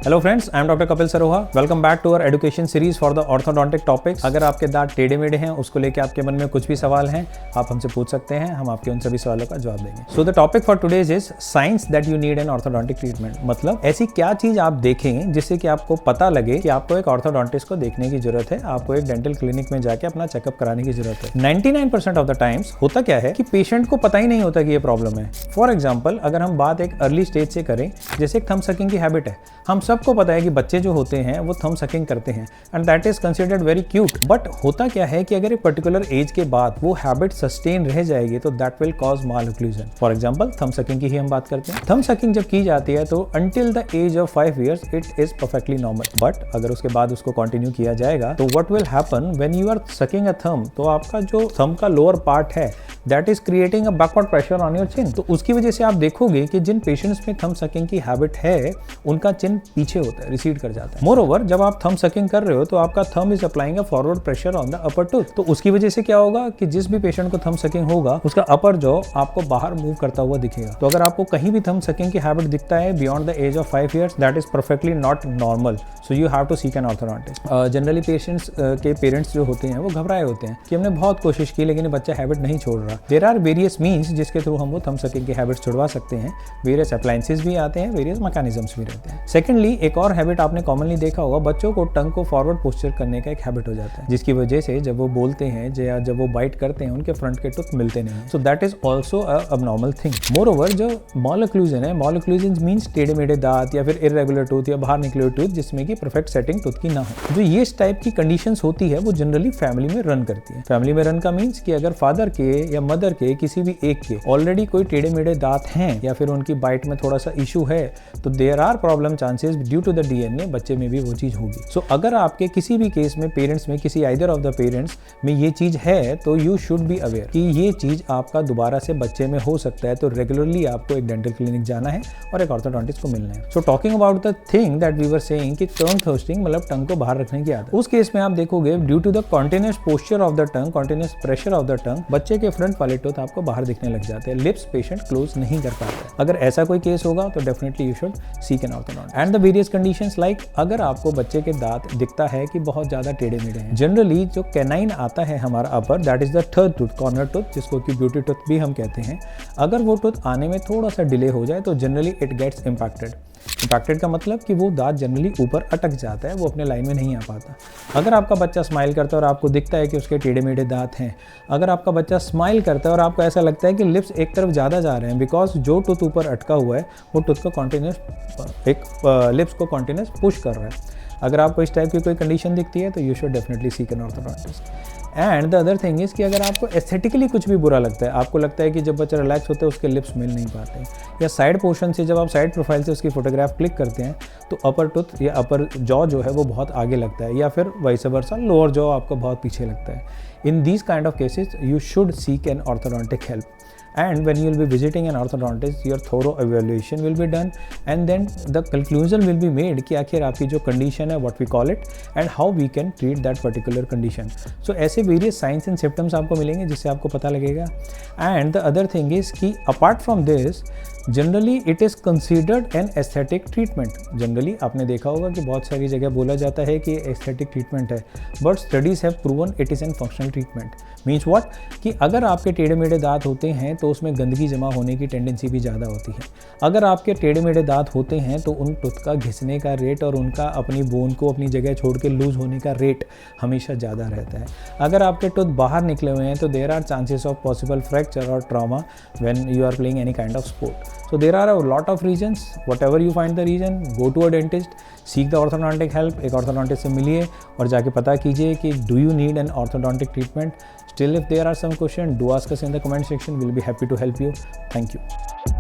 Hello friends, I am doctor Kapil Saroha. Welcome back to our education series for the orthodontic topics. अगर आपके दांत टेढ़े मेढ़े हैं, उसको लेके आपके मन में कुछ भी सवाल हैं, आप हमसे पूछ सकते हैं, हम आपके उन सभी सवालों का जवाब देंगे। So the topic for today's is science that you need an orthodontic treatment. मतलब ऐसी क्या चीज आप देखें जिससे कि आपको पता लगे कि आपको एक ऑर्थोडोंटिस्ट को देखने की जरूरत है, आपको एक डेंटल क्लिनिक में जाके अपना चेकअप कराने की जरूरत है। 99% ऑफ द टाइम्स होता क्या है कि पेशेंट को पता ही नहीं होता कि ये प्रॉब्लम है। फॉर एग्जाम्पल, अगर हम बात एक अर्ली स्टेज से करें, जैसे एक थंब सकिंग की हैबिट है, हम सबको पता है कि बच्चे जो होते हैं वो थंब सकिंग करते हैं and that is considered very cute. But होता क्या है कि अगर एक पर्टिकुलर एज के बाद वो हैबिट सस्टेन रह जाएगी तो that will cause mall occlusion. For example, thumb sucking की ही हम बात करते हैं। थंब सकिंग जब की जाती है तो until the age of 5 years it is perfectly normal. But अगर उसके बाद उसको कंटिन्यू किया जाएगा तो what will happen when you are sucking a thumb, तो आपका जो थंब का लोअर पार्ट है that is creating a backward pressure on your chin. तो उसकी वजह से आप देखोगे कि जिन पेशेंट्स में थंब सकिंग की हैबिट है उनका चिन पीछे होता है, रिसीड कर जाता है। मोर ओवर, जब आप थंब सकिंग कर रहे हो तो आपका thumb is applying a forward pressure on the upper tooth. तो उसकी वजह से क्या होगा कि जिस भी पेशेंट को थंब सकिंग होगा उसका अपर जॉ आपको बाहर मूव करता हुआ दिखेगा। तो अगर आपको कहीं भी थंब सकिंग की हैबिट दिखता है beyond the age of 5 years, that is perfectly not normal. So you have to seek an orthodontist. Generally patients के पेरेंट्स जो होते हैं वो घबराए होते हैं कि हमने बहुत कोशिश की लेकिन बच्चा हैबिट नहीं छोड़ रहा। देयर आर वेरियस मीन्स जिसके थ्रू हम वो थंब सकिंग की हैबिट छुड़वा सकते हैं। वेरियस अप्लायंसेस भी आते हैं, वेरियस मैकेनिज्म्स भी रहते हैं। सेकेंडली, एक और हैबिट आपने कॉमनली देखा होगा, बच्चों को टंग को फॉरवर्ड पोस्चर करने का एक हैबिट हो जाता है, जिसकी वजह से जब वो बोलते हैं या जब वो बाइट करते हैं उनके फ्रंट के टूथ मिलते नहीं। So that is also a abnormal thing. More over, जो माल ओक्लूजन है, माल ओक्लूजन मीन्स टेढ़े मेढ़े दांत या फिर इर्रेगुलर टूथ या बाहर निकले हुए टूथ जिसमें कि परफेक्ट सेटिंग टूथ की ना हो। जो ये इस टाइप की कंडीशंस होती है वो जनरली फैमिली में रन करती है। फैमिली में रन का मीन्स कि अगर फादर के या मदर के किसी भी एक के ऑलरेडी कोई टेढ़े मेढ़े दांत हैं या फिर उनकी बाइट में थोड़ा सा इशू है तो there are problem chances due to the DNA बच्चे में भी वो चीज होगी। सो अगर आपके किसी भी केस में पेरेंट्स में किसी आइदर ऑफ द पेरेंट्स में ये चीज है तो यू शुड बी अवेयर कि ये चीज आपका दोबारा से बच्चे में हो सकता है। तो रेगुलरली आपको एक डेंटल क्लिनिक जाना है और एक ऑर्थोडोंटिस्ट को मिलना है। So talking about the thing that we were saying कि टंग थ्रस्टिंग मतलब टंग को बाहर रखने की आदत, उस केस में आप देखोगे due to the continuous posture of the tongue, continuous pressure of the tongue, बच्चे के फ्रंट वाले टूथ आपको बाहर दिखने लग जाते हैं। लिप्स पेशेंट क्लोज नहीं कर पाता है। अगर ऐसा कोई केस होगा तो definitely you should seek an orthodontist. And the various conditions like, अगर आपको बच्चे के दांत दिखता है कि बहुत ज्यादा टेढ़े मेढ़े हैं, जनरली जो कैनाइन आता है हमारा upper, that is the third tooth, corner tooth, जिसको कि ब्यूटी टूथ भी हम कहते हैं, अगर वो टूथ आने में थोड़ा सा डिले हो जाए तो generally it gets impacted. Impacted का मतलब कि वो दांत जनरली ऊपर अटक जाता है, वो अपने लाइन में नहीं आ पाता। अगर आपका बच्चा स्माइल करता है और आपको दिखता है कि उसके टेढ़े मेढ़े दांत हैं, अगर आपका बच्चा स्माइल करता है और आपको ऐसा लगता है कि लिप्स एक तरफ ज़्यादा जा रहे हैं बिकॉज जो टूथ ऊपर अटका हुआ है वो टूथ को कॉन्टिन्यूस लिप्स को कॉन्टिन्यूस पुश कर रहा है। अगर आपको इस टाइप की कोई कंडीशन दिखती है तो you should definitely seek an orthodontist. And the other thing is कि अगर आपको एस्थेटिकली कुछ भी बुरा लगता है, आपको लगता है कि जब बच्चा रिलैक्स होता है उसके लिप्स मिल नहीं पाते, या साइड पोर्शन से जब आप साइड प्रोफाइल से उसकी फोटोग्राफ क्लिक करते हैं तो अपर टूथ या अपर जॉ जो है वो बहुत आगे लगता है, या फिर वाइस वर्सा लोअर जॉ आपको बहुत पीछे लगता है, in these kind of cases you should seek an orthodontic help. And when you will be visiting an orthodontist, your thorough evaluation will be done and then the conclusion will be made कि आखिर आपकी जो condition है, what we call it and how we can treat that particular condition. So ऐसे various signs and symptoms आपको मिलेंगे जिससे आपको पता लगेगा. And the other thing is कि apart from this, generally it is considered an aesthetic treatment. Generally आपने देखा होगा कि बहुत सारी जगह बोला जाता है कि एस्थेटिक ट्रीटमेंट है, but studies have proven it is an functional treatment. Means what कि अगर आपके टेढ़े मेढ़े दांत होते हैं तो उसमें गंदगी जमा होने की टेंडेंसी भी ज़्यादा होती है. अगर आपके टेढ़े मेढ़े दांत होते हैं तो उन टूथ का घिसने का रेट और उनका अपनी बोन को अपनी जगह छोड़ के लूज होने का रेट हमेशा ज़्यादा रहता है. अगर आपके टूथ बाहर निकले हुए हैं तो there are chances of possible fracture और trauma when you are playing any kind of sport. So there are a lot of reasons. Whatever you find the reason, go to a dentist, seek the orthodontic help. एक orthodontist से मिलिए और जाके पता कीजिए कि do you need an orthodontic treatment. Still, if there are some questions, do ask us in the comment section. We'll be happy to help you. Thank you.